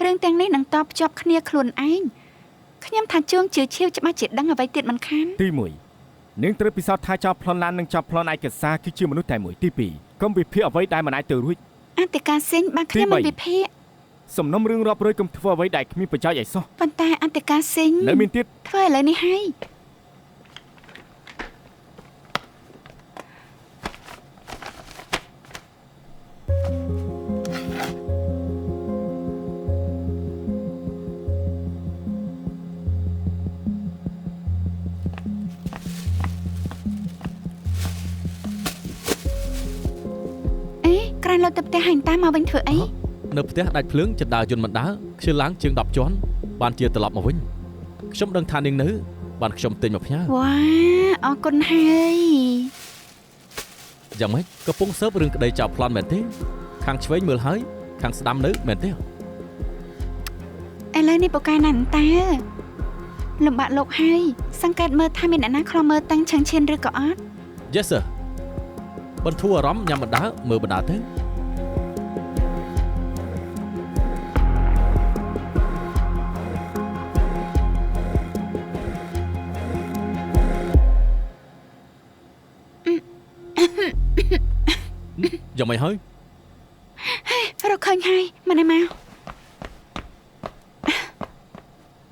[SPEAKER 2] រឿងទាំងនេះនឹងតបភ្ជាប់គ្នាខ្លួនឯងខ្ញុំថាជួងជឿឈាវច្បាស់ជាដឹងអ្វីទៀតមិនខាន
[SPEAKER 6] ទី1នាងត្រូវពិសោធន៍ថាចោលប្លន់ឡាននិងចោលប្លន់ឯកសារគឺជាមនុស្សតែមួយទី2កុំវិភាគអ្វីដែលមិនអាចទៅរួច
[SPEAKER 2] អន្តការសិញបានខ្ញុំមិនវិភាគ
[SPEAKER 6] សំណុំរឿងរាប់រយកុំធ្វើអ្វីដែលគ្មានប្រយោជន៍អីសោះ
[SPEAKER 2] ប៉ុន្តែអន្តការសិញ
[SPEAKER 6] នៅមានទៀត
[SPEAKER 2] ធ្វើឥឡូវនេះហើយ
[SPEAKER 6] អ
[SPEAKER 2] ប្រានលោទៅផ្ទះហាញ់តាមកវិញធ្វើអី
[SPEAKER 3] នៅផ្ទះដាច់ភ្លើងចដាយន្តមិនដើរខ្ជិលឡើងជាង10ជាន់បានជាត្រឡប់មកវិញខ្ញុំដឹងថានាងនៅបានខ្ញុំទិញមកផ្ញើ
[SPEAKER 2] វ៉ាអរគុណហើយ
[SPEAKER 3] យ៉ាងម៉េចកំពុងសើបរឿងក្តីចោលប្លន់មែនទេខាងឆ្វេងមើលហើយខាងស្ដាំនៅមែនទេ
[SPEAKER 2] ឥឡូវនេះពូកែណាស់តាលំបាកលោកហើយសង្កេតមើលថាមានអ្នកណាខ្លំមើលតាំងឆាំងឈានឬក៏អត់
[SPEAKER 3] Yes sir បន្ធូរអារម្មណ៍ញ៉ាំបណ្ដើមើលបណ្ដើទៅ យ៉ាងម៉េចហើយ
[SPEAKER 2] រកឃើញហើយមកនេះមក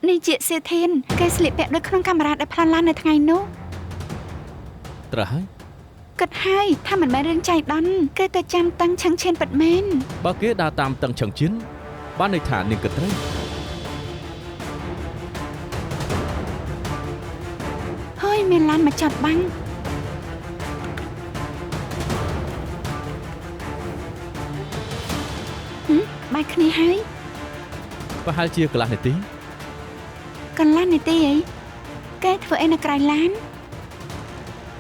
[SPEAKER 2] នេះជាសៀធានគេស្លៀកពាក់ដូចក្នុងកាមេរ៉ាដែលប្លន់ឡាននៅថ្ងៃនោះ
[SPEAKER 3] ត្រូវហើយ
[SPEAKER 2] គិតហើយថាមិនមែនរឿងចៃដន្យគេទៅចាំតាំងឆាំងឈានពិតមែន
[SPEAKER 3] បើគេដើរតាមតឹងឆឹងជិនបានន័យថានាងគិតត្រូវ
[SPEAKER 2] ហើយមានឡានមកចាប់បាំងបាយគ្នាហើយ
[SPEAKER 3] ប្រហែលជាកន្លះនាទី
[SPEAKER 2] កន្លះនាទីអីគេធ្វើអីនៅក្រៅឡាន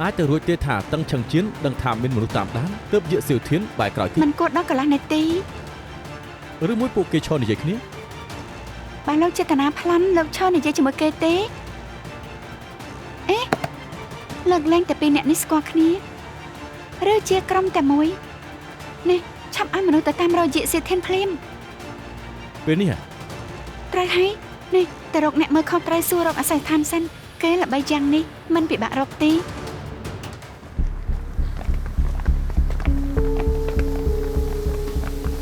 [SPEAKER 3] អាចទៅរួចទេថាតឹងឆឹងជិនដឹងថាមានមនុស្សតាមដានទើបយកសៀវធានបែរក្រោយគេ
[SPEAKER 2] មិនគួរដល់កន្លះនាទី
[SPEAKER 3] ឬមួយពួកគេឈរនិយាយគ្នា
[SPEAKER 2] បើលោកចេតនាប្លន់លោកឈរនិយាយជាមួយគេទេអេលើកលែងតែពីរអ្នកនេះស្គាល់គ្នាឬជាក្រុមតែមួយនេះឆាប់ឲ្យមនុស្សទៅតាមរយៈសៀធានភ្លាម
[SPEAKER 3] ពេលនេះ
[SPEAKER 2] ត្រូវហើយនេះទៅរកអ្នកមើលខុសត្រូវសួររកអាស័យដ្ឋានសិនគេល្បីយ៉ាងនេះមិនពិបាករកទេ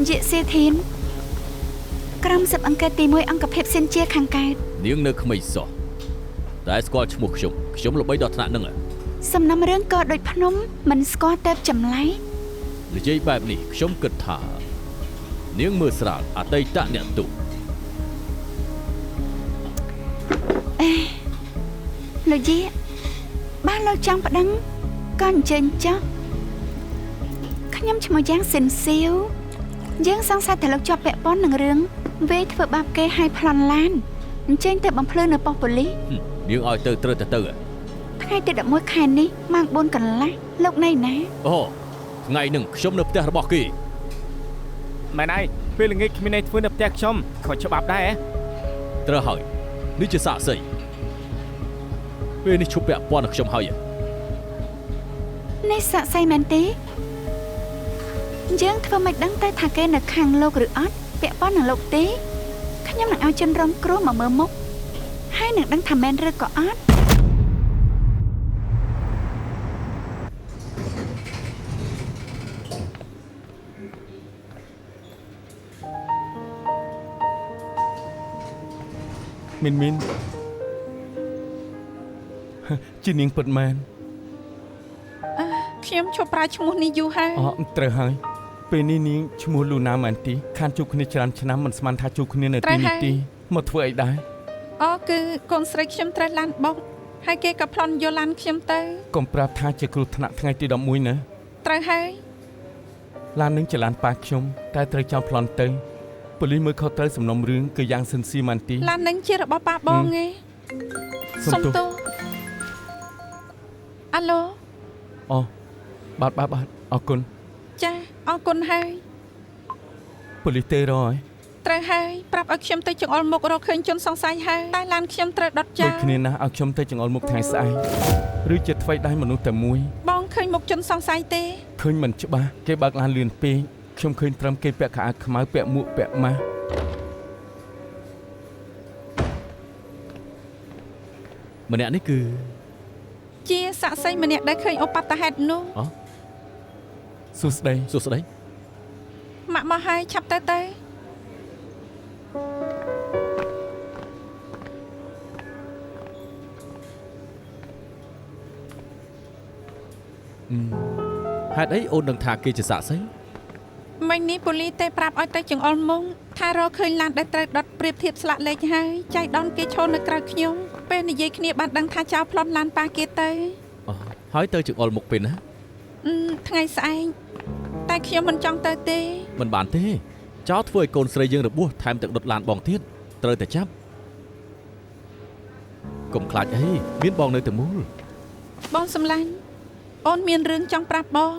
[SPEAKER 2] យៈសៀធានក្រុមស៊ើបអង្កេតទី1អង្គភាពសិនជាខាងកើត
[SPEAKER 3] នាងនៅក្មេងសោះតែស្គាល់ឈ្មោះខ្ញុំល្បីដល់ថ្នាក់ហ្នឹង
[SPEAKER 2] សំណុំរឿងក៏ដូចភ្នំមិនស្គាល់ទៅចម្លែក
[SPEAKER 3] និយាយបែបនេះខ្ញុំគិតថានាងមើលស្រាលអតីតអ្នកទូ
[SPEAKER 2] លោកយាបានលោកចង់ប្តឹងក៏អញ្ជើញចុះខ្ញុំឈ្មោះយ៉ាងសិនសៀវយើងសង្ស័យថាលោកជាប់ពាក់ព័ន្ធនឹងរឿងវេធ្វើបាបគេឲ្យប្លន់ឡានអញ្ជើញទៅបំភ្លឺនៅប៉ុស្តិ៍ប៉ូលីស
[SPEAKER 3] នាងឲ្យទៅត្រូវទៅ
[SPEAKER 2] ថ្ងៃទី11ខែនេះម៉ោង4កន្លះលោកនៅណា
[SPEAKER 3] អូថ្ងៃហ្នឹងខ្ញុំនៅផ្ទះរបស់គេ
[SPEAKER 6] មែនហើយពេលល្ងាចគ្មានអីធ្វើនៅផ្ទះខ្ញុំខុសច្បាប់ដែរ
[SPEAKER 3] ត្រូវហើយនេះជាសាក្សីពេលនេះឈប់ពាក់ព័ន្ធនឹងខ្ញុំហើយ
[SPEAKER 2] នេះសាក់សីមែនទេយើងធ្វើមិនដឹងទៅថាគេនៅខាងលោកឬអត់ពាក់ព័ន្ធនឹងលោកទេខ្ញុំនឹងឲ្យជនរងគ្រោះមកមើលមុខហើយនឹងដឹងថាមែនឬក៏អត់
[SPEAKER 7] មានជានាងពិតមែន
[SPEAKER 4] ខ្ញុំឈប់ប្រើឈ្មោះនេះយូរហើយ
[SPEAKER 7] អូត្រូវហើយពេលនេះនាងឈ្មោះលូណាម៉ាន់ទីខានជួបគ្នាច្រើនឆ្នាំមិនស្មានថាជួបគ្នានៅទីនេះទេមកធ្វើអីដែរ
[SPEAKER 4] អូគឺកូនស្រីខ្ញុំត្រូវឡានបុកហើយគេក៏ប្លន់យកឡានខ្ញុំទៅ
[SPEAKER 7] កុំប្រាប់ថាជាគ្រោះថ្នាក់ថ្ងៃទី11ណា
[SPEAKER 4] ត្រូវហើយ
[SPEAKER 7] ឡាននឹងចលនាប៉ាខ្ញុំតែត្រូវចោលប្លន់ទៅប៉ូលីសមើលខុសត្រូវសំណុំរឿងគឺយ៉ាងសិនស៊ីម៉ាន់ទី
[SPEAKER 4] ឡាននឹងជារបស់ប៉ាបងឯង សុំទោសអាឡូ
[SPEAKER 7] អូបាទអរគុណ
[SPEAKER 4] ចាអរគុណហើយ
[SPEAKER 7] ប៉ូលីសទេរហើយ
[SPEAKER 4] ត្រូវហើយប្រាប់ឲ្យខ្ញុំទៅចង្អុលមុខរកឃើញជនសង្ស័យហើយតែឡានខ្ញុំត្រូវដុតចោ
[SPEAKER 7] ដូច
[SPEAKER 4] ល
[SPEAKER 7] គ្នាណាស់ឲ្យខ្ញុំទៅចង្អុលមុខថ្ងៃស្អែកឬជាថ្មីដែរមនុស្សតែមួយ
[SPEAKER 4] បងឃើញមុខជនសង្ស័យទេ
[SPEAKER 7] ឃើញមិនច្បាស់គេបើកឡានលឿនពេកខ្ញុំឃើញត្រឹមគេពាក់ខោអាវខ្មៅពាក់មួកពាក់ម៉ាស់
[SPEAKER 3] ម្នាក់នេះគឺ
[SPEAKER 4] ជាសាក់សីម្នាក់ដែលឃើញឧបទ្ទហេតុនោះ
[SPEAKER 7] សួស្ដី
[SPEAKER 4] ម៉ាក់មកហើយឆាប់ទៅ
[SPEAKER 3] ហេតុអីអូនដឹងថាគេជាសាក្សី
[SPEAKER 4] មិញនេះប៉ូលីសទេប្រាប់ឲ្យទៅចង្អុលមុខថារកឃើញឡានដែលត្រូវដុតប្រៀបធៀបស្លាកលេខហើយចៃដន្យគេឈរនៅក្រៅខ្ញុំពេលនិយាយគ្នាបានដឹងថាចៅប្លន់ឡានប៉ាគេទៅ
[SPEAKER 3] ហើយទៅចង្អុលមុខពេលណា
[SPEAKER 4] ថ្ងៃស្អែកតែ ខ្ញុំមិនចង់ទៅទេ
[SPEAKER 3] មិនបានទេចោលធ្វើឲ្យកូនស្រីយើងរបួសថែមទាំងដុតឡានបងទៀតត្រូវតែចាប់កុំខ្លាចអីមានបងនៅតែមូល
[SPEAKER 4] បងសំឡាញ់អូនមានរឿងចង់ប្រាប់បង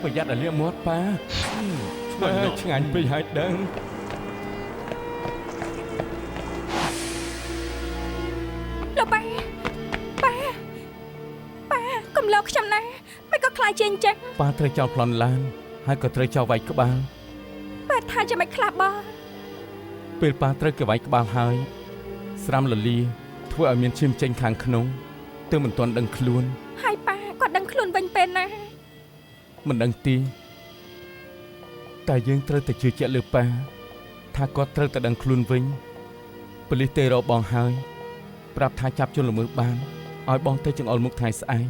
[SPEAKER 7] ប្រយ័ត្នឲ្យលាកមាត់ប៉ាឆ្ងាញ់ពេកហើយដឹង
[SPEAKER 8] លោកប៉ាកុំលោកខ្ញុំណាមិនក៏ខ្លាចជាអញ្ចឹង
[SPEAKER 7] ប៉ាត្រូវចោលប្លន់ឡានហើយក៏ត្រូវចោលវាយក្បាល
[SPEAKER 8] ប៉ាថាจะមិនខ្លះបង
[SPEAKER 7] ពេលប៉ាត្រូវគេវាយក្បាលហើយស្រាំលលាធ្វើឲ្យមានឈាមចេញខាងក្នុងទើបមិនទាន់ដឹងខ្លួន
[SPEAKER 8] ហើយប៉ាគាត់ដឹងខ្លួនវិញពេលណា
[SPEAKER 7] មិនដឹងទីតែយើងត្រូវតែជឿជាក់លើប៉ាថាគាត់ត្រូវតែដឹងខ្លួនវិញប៉ូលីសទេរកបងហើយប្រាប់ថាចាប់ជនល្មើសបានឲ្យបងទៅចង្អុលមុខថ្ងៃស្អែក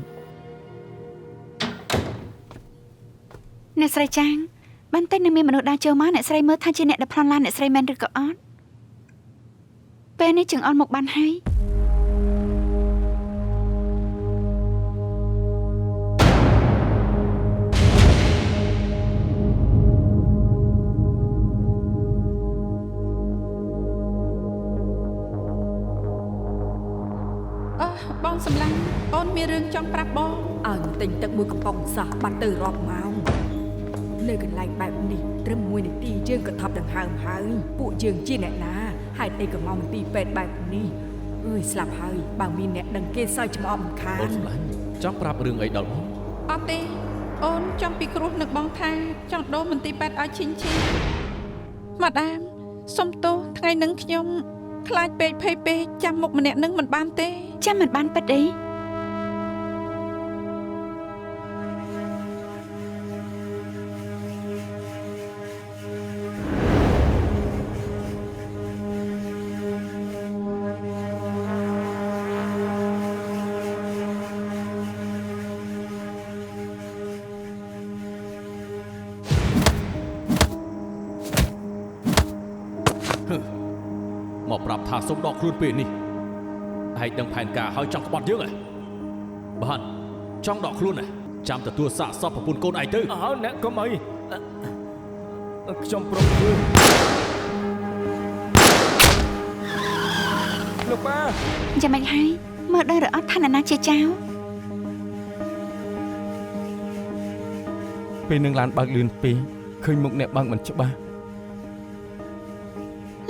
[SPEAKER 2] អ្នកស្រីចាងបន្តិចនឹងមានមនុស្សដើរចូលមកអ្នកស្រីមើលថាជាអ្នកដែលប្លន់ឡានអ្នកស្រីមែនឬក៏អត់ពេលនេះចង្អុលមុខបានហើយ
[SPEAKER 4] បងសំឡាញ់អូនមានរឿងចង់ប្រាប់បង
[SPEAKER 8] ឲ្យទិញទឹកមួយកំប៉ុងសោះបាត់ទៅរាប់ម៉ោងនៅកន្លែងបែបនេះត្រឹម1នាទីយើងក៏ថប់ដង្ហើមហើយពួកយើងជាអ្នកណាហេតុអីក៏មកមន្ទីរពេទ្យបែបនេះអើយស្លាប់ហើយបើមានអ្នកដឹងគេសើចឆ្មអមខាន
[SPEAKER 3] អូនសម្លាញ់ចង់ប្រាប់រឿងអីដល់បង
[SPEAKER 4] អត់ទេអូនចង់ពីគ្រោះនឹកបងថាចង់ដូរមន្ទីរពេទ្យឲ្យឈីងម៉ាដាមសុំទោសថ្ងៃនឹងខ្ញុំខ្លាចពេកភ័យពេកចាំមុខម្នាក់នឹងមិនបានទេ
[SPEAKER 2] ចាំមិនបានពិតអី
[SPEAKER 3] មកប្រាប់ថាសុំដកខ្លួនពេលនេះហើយដឹងផែនការហើយចង់ក្បត់យើងហ៎បានចង់ដកខ្លួនហ៎ចាំទទួលសាកសពប្រពន្ធកូនឯងទៅ
[SPEAKER 6] អើអ្នកកុំអីខ្ញុំព្រមធ្វើលោកប៉ា
[SPEAKER 2] យ៉ាងម៉េចហើយមើលដល់រអត់ថានរណាជាចៅ
[SPEAKER 7] ពេលនឹងឡានបើកលឿនពេកឃើញមុខអ្នកបើកមិនច្បាស់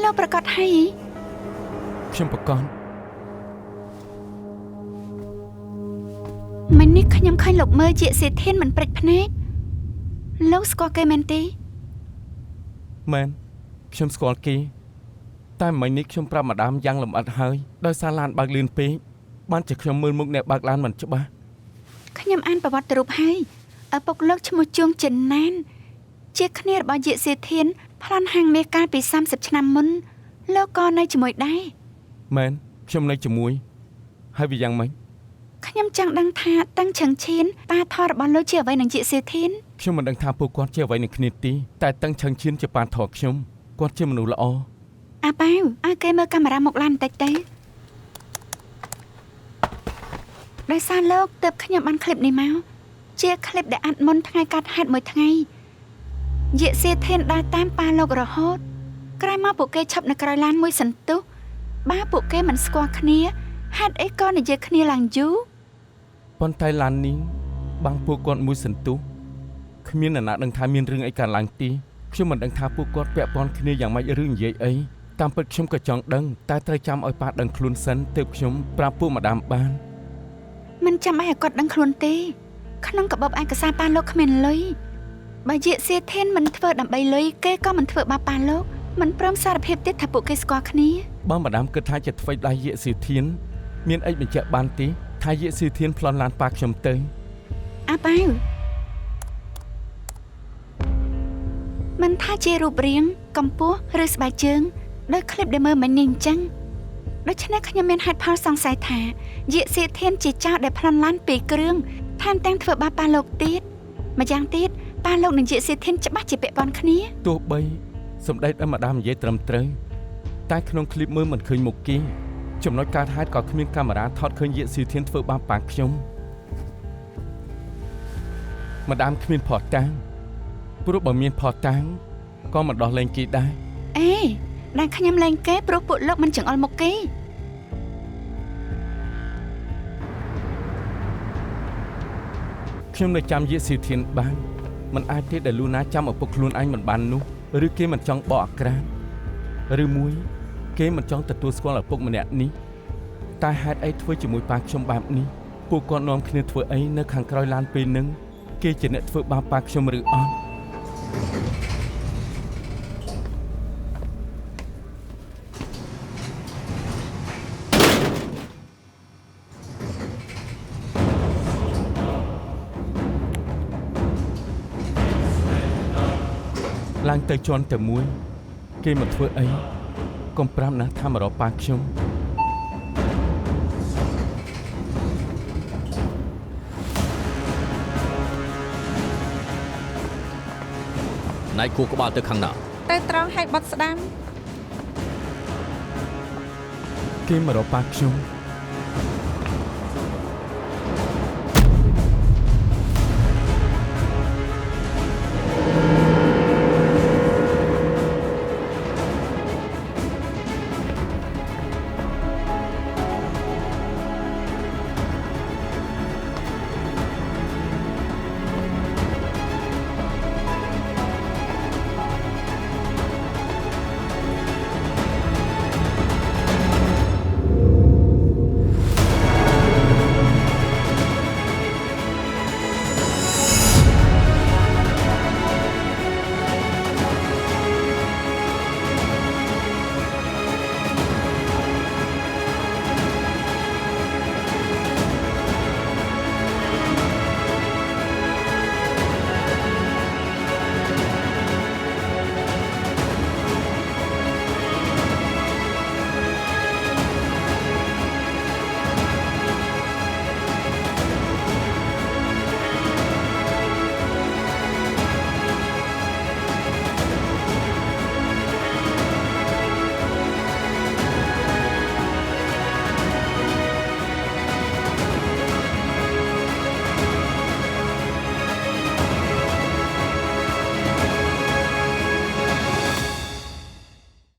[SPEAKER 2] លោកប្រកាសហើយ
[SPEAKER 7] ខ្ញុំប្រកាស
[SPEAKER 2] មិញនេះខ្ញុំឃើញលោកមើលជាសេធានមិនព្រិចភ្នែកលោកស្គាល់គេមែនទេ
[SPEAKER 7] មែនខ្ញុំស្គាល់គេតែមិញនេះខ្ញុំប្រាប់ម៉ាដាមយ៉ាងលម្អិតហើយដោយសារឡានបើកលឿនពេកបានជាខ្ញុំមើលមុខអ្នកបើកឡានមិនច្បាស់
[SPEAKER 2] ខ្ញុំអានប្រវត្តិរូបហើយឪពុកលោកឈ្មោះជួងចិនណានជាគ្នារបស់ជាសេធានប្លន់ហាងមាសកាលពី30ឆ្នាំមុនលោកក៏នៅជាមួយដែរ
[SPEAKER 7] មែនខ្ញុំនៅជាមួយហើយវាយ៉ាងម៉េច
[SPEAKER 2] ខ្ញុំចង់ដឹងថាតាំងឆឹងឈៀនតាថតរបស់លោកជាអ្វីនឹងជាសេធាន
[SPEAKER 7] ខ្ញុំមិនដឹងថាពួកគាត់ជាអ្វីនឹងគ្នាទេតែតាំងឆឹងឈៀនជាប៉ាថតខ្ញុំគាត់ជាមនុស្សល្អ
[SPEAKER 2] អាប៉ាវឲ្យគេមើលកាមេរ៉ាមកឡានបន្តិចទៅដោយសារលោកទើបខ្ញុំបានឃ្លីបនេះមកជាឃ្លីបដែលអាត់មុនថ្ងៃកាត់ហេតុមួយថ្ងៃយេសេធានដើរតាមប៉ាលោករហូតក្រោយមកពួកគេឈប់នៅក្រោយឡានមួយសន្ទុះបើពួកគេមិនស្គាល់គ្នាហេតុអីក៏និយាយគ្នាឡើងយូរ
[SPEAKER 7] ប៉ុន្តែឡាននេះបាំងពួកគាត់មួយសន្ទុះគ្មានអ្នកណាដឹងថាមានរឿងអីកើតឡើងទេខ្ញុំមិនដឹងថាពួកគាត់ពាក់ព័ន្ធគ្នាយ៉ាងម៉េចឬនិយាយអីតាមពិតខ្ញុំក៏ចង់ដឹងតែត្រូវចាំឲ្យប៉ាដឹងខ្លួនសិនទើបខ្ញុំប្រាប់ពួកម៉ាដាមបាន
[SPEAKER 2] មិនចាំឲ្យគាត់ដឹងខ្លួនទេក្នុងកាបូបឯកសារប៉ាលោកគ្មានលុយបើយេសេធានមិនធ្វើដើម្បីលុយគេក៏មិនធ្វើបាបប៉ាលោកមិនព្រមសារភាពទៀតថាពួកគេស្គាល់គ្នា
[SPEAKER 7] បើម៉ាដាមគិតថាជាថ្មីដៃយេស៊ីធានមានអីបញ្ជាក់បានទេថាយេស៊ីធានប្លន់ឡានប៉ាខ្ញុំទៅ
[SPEAKER 2] អាប៉ាវមិនថាជារូបរាងកម្ពស់ឬស្បែកជើងដោយឃ្លីបដែលមើលមិញនេះអញ្ចឹងដូច្នេះខ្ញុំមានហេតុផលសង្ស័យថាយេស៊ីធានជាចៅដែលប្លន់ឡានពីរគ្រឿងថែមទាំងធ្វើបាបប៉ាលោកទៀតម្យ៉ាងទៀតប៉ាលោកនិងយេស៊ីធានច្បាស់ជាពាក់ព័ន្ធគ្នា
[SPEAKER 7] ទោះបីសម្ដេចឲ្យម៉ាដាមនិយាយត្រឹមត្រូវ តែក្នុងឃ្លីបមើលមិនឃើញមុខគេចំណុចកើតហេតុក៏គ្មានកាមេរ៉ាថតឃើញយាកស៊ីធានធ្វើបាបប៉ាខ្ញុំម្ដាមគ្មានផតតាំងព្រោះបើមានផតតាំងក៏មិនដោះលែងគេដែរ
[SPEAKER 2] អេដែលខ្ញុំលែងគេព្រោះពួកលោកមិនចង្អុលមុខគេ
[SPEAKER 7] ខ្ញុំនៅចាំយាកស៊ីធានបានមិនអាចទេដែលលូណាចាំឪពុកខ្លួនឯងមិនបាននោះឬគេមិនចង់បកអាក្រាតឬមួយគេមិនចង់ទទួលស្គាល់ឪពុកម្នាក់នេះតែហេតុអីធ្វើជាមួយប៉ាខ្ញុំបែបនេះពួកគាត់នាំគ្នាធ្វើអីនៅខាងក្រោយឡានពេលហ្នឹងគេជាអ្នកធ្វើបាបប៉ាខ្ញុំឬអត់ឡើងទៅជន់តែមួយគេមកធ្វើអីកុំប្រាប់ណាថាមករកប៉ាខ្ញុំ
[SPEAKER 3] ណៃគូក្បាលទៅខាងណា
[SPEAKER 4] ទៅត្រង់ឲ្យបត់ស្ដាំ
[SPEAKER 7] គេមករកប៉ាខ្ញុំ